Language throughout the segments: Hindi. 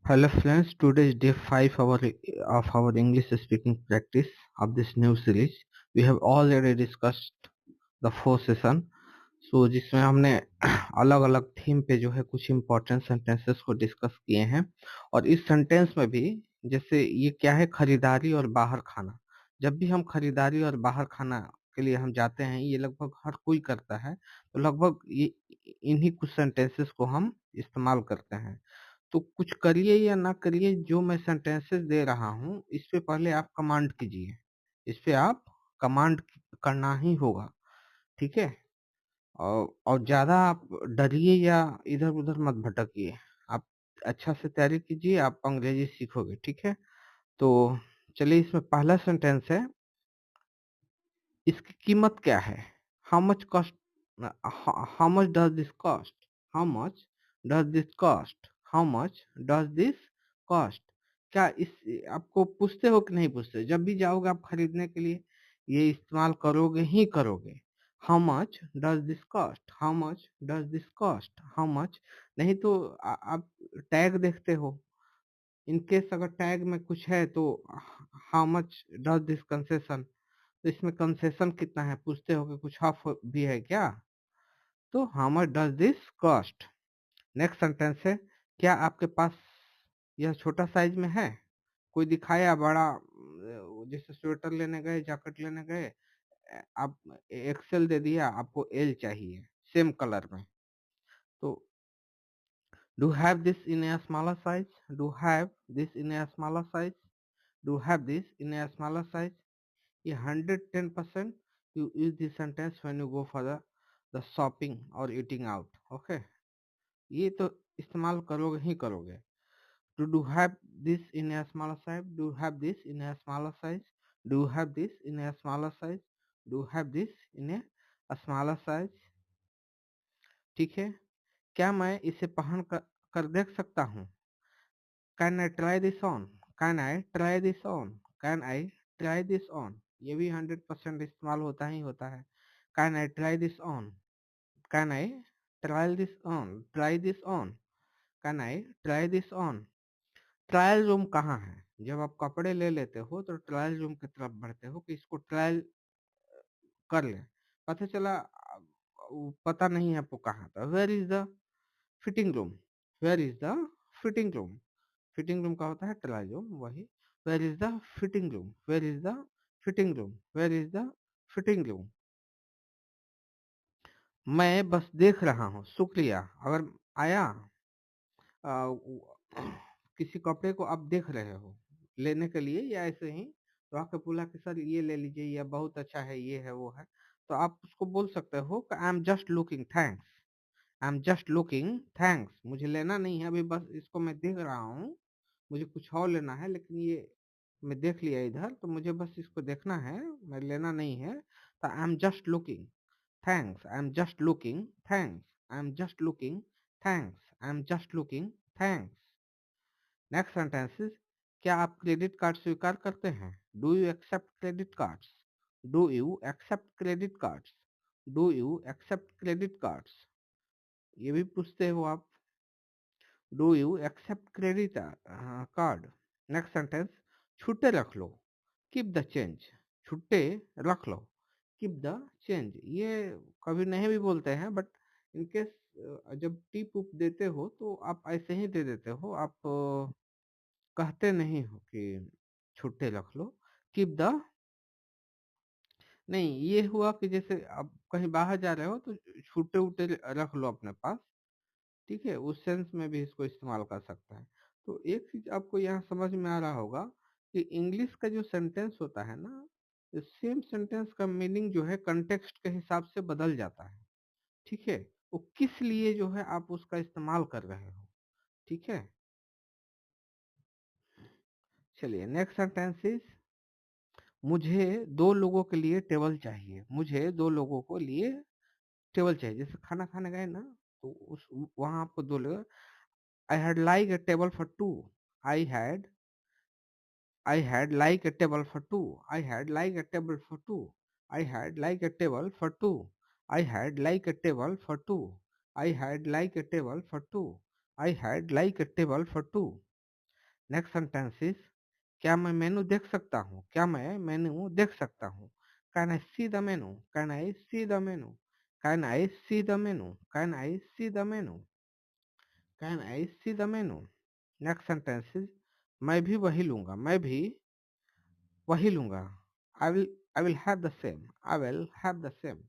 Hello friends, today is day 5 of our English speaking practice of this new series. We have already discussed the 4 session. जिसमें हमने अलग अलग थीम पे जो है कुछ इम्पोर्टेंट सेंटेंसेस को डिस्कस किए हैं और इस सेंटेंस में भी जैसे ये क्या है, खरीदारी और बाहर खाना। जब भी हम खरीदारी और बाहर खाना के लिए हम जाते हैं, ये लगभग हर कोई करता है, तो लगभग ये इन्हीं कुछ सेंटेंसेस को हम इस्तेमाल करते हैं। तो कुछ करिए या ना करिए, जो मैं सेंटेंसेस दे रहा हूँ इस पे पहले आप कमांड कीजिए। इस पे आप कमांड करना ही होगा, ठीक है। और ज्यादा आप डरिए या इधर उधर मत भटकिए। आप अच्छा से तैयारी कीजिए, आप अंग्रेजी सीखोगे, ठीक है। तो चलिए, इसमें पहला सेंटेंस है, इसकी कीमत क्या है। How much cost, how much does this cost, how much does this cost, how much does this cost. क्या इस आपको पूछते हो कि नहीं पूछते? जब भी जाओगे आप खरीदने के लिए ये इस्तेमाल करोगे ही करोगे। How much does this cost, how much does this cost, how much. नहीं तो आप टैग देखते हो, इन केस अगर टैग में कुछ है तो how much does this concession, तो इसमें कंसेशन कितना है पूछते हो कि कुछ ऑफ भी है क्या। तो how much does this cost. Next sentence है, क्या आपके पास यह छोटा साइज में है। कोई दिखाया बड़ा, जैसे स्वेटर लेने गए, जैकेट लेने गए, आप एक्सेल दे दिया, आपको एल चाहिए सेम कलर में। तो do have this in a smaller size, do have this in a smaller size, do have this in a smaller size. ये 110% you use this sentence when you go for the shopping or eating out, okay। ये तो इस्तेमाल करोगे ही करोगे। do have this in a smaller size, do have this in a smaller size, do have this in a smaller size, do have this in a smaller size, ठीक है। क्या मैं इसे पहन कर देख सकता हूँ। Can I try this on, can I try this on, can I try this on. ये भी 100% इस्तेमाल होता ही होता है। Can I try this on, can I trial this on, try this on, can I try this on. Trial room कहाँ है? जब आप कपड़े ले लेते हो तो ट्रायल रूम की तरफ बढ़ते हो कि इसको ट्रायल कर ले। पता चला पता नहीं है आपको कहाँ था। Where is the fitting room, where is the fitting room. Fitting room का होता है ट्रायल रूम, वही। Where is the fitting room, where is the fitting room, where is the fitting room. मैं बस देख रहा हूँ, शुक्रिया। अगर आया किसी कपड़े को आप देख रहे हो लेने के लिए या ऐसे ही, तो आके बोला कि सर ये ले लीजिए, या बहुत अच्छा है, ये है वो है, तो आप उसको बोल सकते हो कि आई am just looking, thanks. I am just looking, thanks. मुझे लेना नहीं है अभी, बस इसको मैं देख रहा हूँ। मुझे कुछ और लेना है, लेकिन ये मैं देख लिया इधर, तो मुझे बस इसको देखना है, मैं लेना नहीं है। तो I am just looking, thanks. I am just looking, thanks. I am just looking, thanks. I am just looking, thanks. Next sentences, क्या आप क्रेडिट कार्ड स्वीकार करते हैं। Do you accept credit cards, do you accept credit cards, do you accept credit cards. ये भी पूछते हो आप। Do you accept credit card. Next sentence, छुट्टे रख लो, कीप द चेंज। छुट्टे रख लो, कीप द चेंज। ये कभी नहीं भी बोलते हैं, बट इनकेस जब टिप उप देते हो तो आप ऐसे ही दे देते हो, आप कहते नहीं हो कि छुट्टे रख लो, कीप द। नहीं, ये हुआ कि जैसे आप कहीं बाहर जा रहे हो तो छुट्टे उट्टे रख लो अपने पास, ठीक है। उस सेंस में भी इसको इस्तेमाल कर सकता है। तो एक चीज आपको यहाँ समझ में आ रहा होगा कि इंग्लिश का जो सेंटेंस होता है ना, सेम सेंटेंस का मीनिंग जो है कंटेक्स्ट के हिसाब से बदल जाता है, ठीक है। वो किस लिए जो है आप उसका इस्तेमाल कर रहे हो, ठीक है। चलिए, नेक्स्ट सेंटेंस इज, मुझे 2 लोगों के लिए टेबल चाहिए, मुझे 2 लोगों को लिए टेबल चाहिए। जैसे खाना खाने गए ना, तो उस वहां आपको 2 लोग, I had like a table for two, I had, I had like a table for two. I had like a table for two. I had like a table for two. I had like a table for two. I had like a table for two. I had like a table for two. Next sentence is क्या मैं मेनू देख सकता हूँ? क्या मैं मेनू देख सकता हूँ? Can I see the menu? Can I see the menu? Can I see the menu? Can I see the menu? Can I see the menu? Next sentence is मैं भी वही लूंगा। मैं भी वही लूंगा। I will have the same. I will have the same.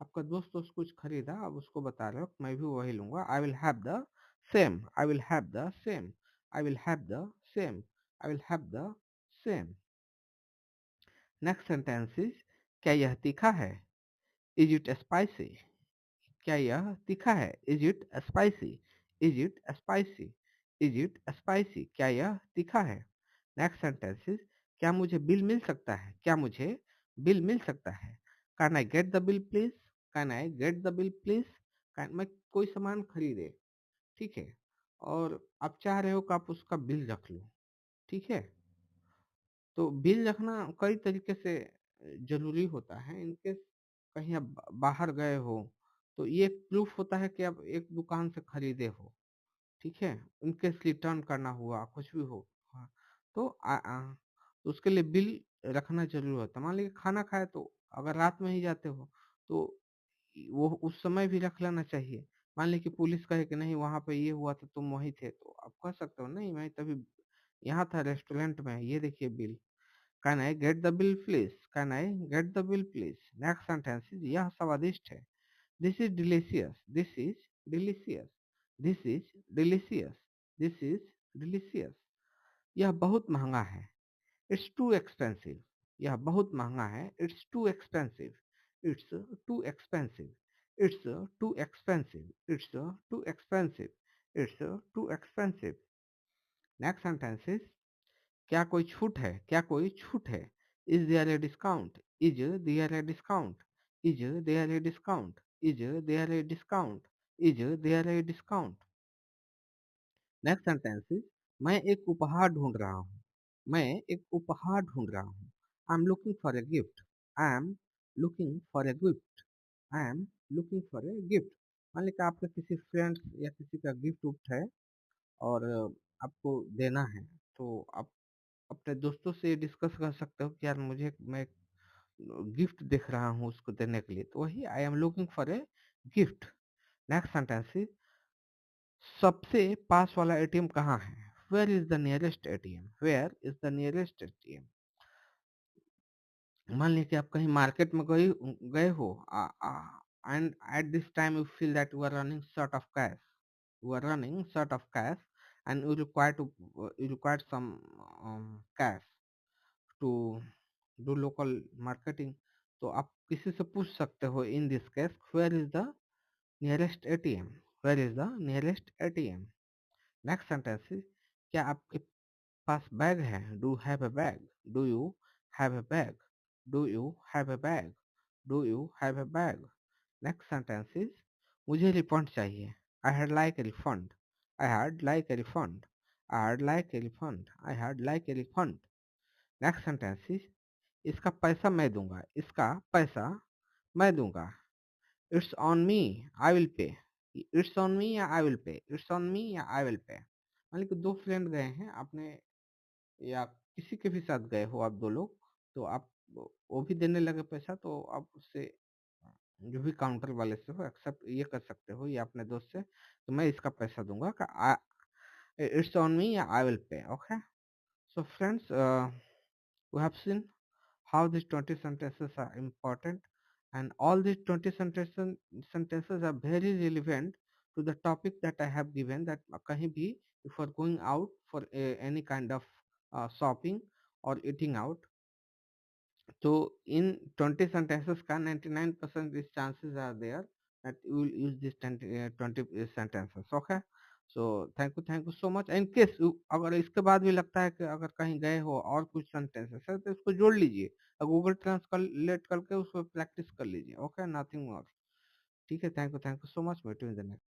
आपका दोस्त कुछ खरीदा, आप उसको बता रहे हो मैं भी वही लूंगा। I will have the same. I will have the same. I will have the same. I will have the same. Next sentence is क्या यह तीखा है? Is it spicy? क्या यह तीखा है? Is it spicy? Is it spicy? Is it spicy? क्या यह तीखा है? नेक्स्ट सेंटेंस इज क्या मुझे बिल मिल सकता है? क्या मुझे बिल मिल सकता है? Can I get the bill please? Can I get the bill please? Can मैं कोई सामान खरीदे, ठीक है, और आप चाह रहे हो कि आप उसका बिल रख लो, ठीक है। तो बिल रखना कई तरीके से ज़रूरी होता है। इन केस कहीं आप बाहर गए हो, तो ये एक प्रूफ होता है कि आप एक दुकान से खरीदे हो, ठीक है। इन केस रिटर्न करना हुआ, कुछ भी हो, हाँ, तो तो उसके लिए बिल रखना ज़रूरी होता है। मान लीजिए खाना खाए, तो अगर रात में ही जाते हो, तो वो उस समय भी रख लेना चाहिए। मान लीजिए कि पुलिस कहे कि नहीं वहाँ पे ये हुआ था, तुम वहीं थे, तो आप कह सकते हो नहीं मैं तभी यहाँ था रेस्टोरेंट में, ये देखिए bill. Can I get the bill please? Can I get the bill please? Next sentence is यह स्वादिष्ट है। This is delicious. This is delicious. This is delicious. This is delicious. यह बहुत महंगा है। It's too expensive. यह बहुत महंगा है। It's too expensive. It's too expensive. It's too expensive. It's too expensive. It's too expensive. Next sentence is क्या कोई छूट है? क्या कोई छूट है? Is there a discount? Is there a discount? Is there a discount? Is there a discount? Is there a discount? Next sentence is मैं एक उपहार ढूंढ रहा हूँ। मैं एक उपहार ढूंढ रहा हूँ। आई am looking for a gift. I am looking for a gift. I am looking for a gift. मान लीजिए कि आपके किसी फ्रेंड्स या किसी का गिफ्ट उफ्ट है, और आपको देना है, तो आप अपने दोस्तों से डिस्कस कर सकते हो कि यार मुझे मैं गिफ्ट देख रहा हूँ उसको देने के लिए, तो वही I am looking for a gift. Next sentence is सबसे पास वाला एटीएम कहाँ है? Where is the nearest ATM? Where is the nearest ATM? मान लीजिए कि आप कहीं मार्केट में गए गए हो, and at this time you feel that you are running short of cash. You are running short of cash and you require some cash to do local marketing. तो आप किसी से पूछ सकते हो in this case where is the nearest ATM? Where is the nearest ATM? Next sentence is क्या आपके पास बैग है? Do have a bag? Do you have a bag? Do you have a bag? Do you have a bag? Next sentence is मुझे रिफंड चाहिए। I had like a refund. I had like a refund. I had like a refund. I had like a refund. Next sentence is इसका पैसा मैं दूंगा। इसका पैसा मैं दूंगा। It's on me. I will pay. It's on me या I will pay? It's on me या आई विल पे? मान लीजिए दो फ्रेंड गए हैं, आपने या किसी के भी साथ गए हो आप दो लोग, तो आप वो भी देने लगे पैसा, तो आप उससे जो भी काउंटर वाले से हो एक्सेप्ट ये कर सकते हो या अपने दोस्त से, तो मैं इसका पैसा दूंगा का इट्स ऑन मी या आई विल पे। Okay, so friends, we have seen how these 20 sentences are important, and all these 20 sentences are very relevant to the topic that I have given, that kahin bhi if you are going out for any kind of shopping or eating out, so in 20 sentences का 99% these chances are there that you will use these 20 sentences. Okay, so thank you so much. In case अगर इसके बाद भी लगता है कि अगर कहीं गए हो और कुछ sentences है, तो इसको जोड़ लीजिए और गूगल ट्रांसलेट करके उसको प्रैक्टिस कर लीजिए। Okay, nothing more. ठीक है, thank you so much. Meet you in the next.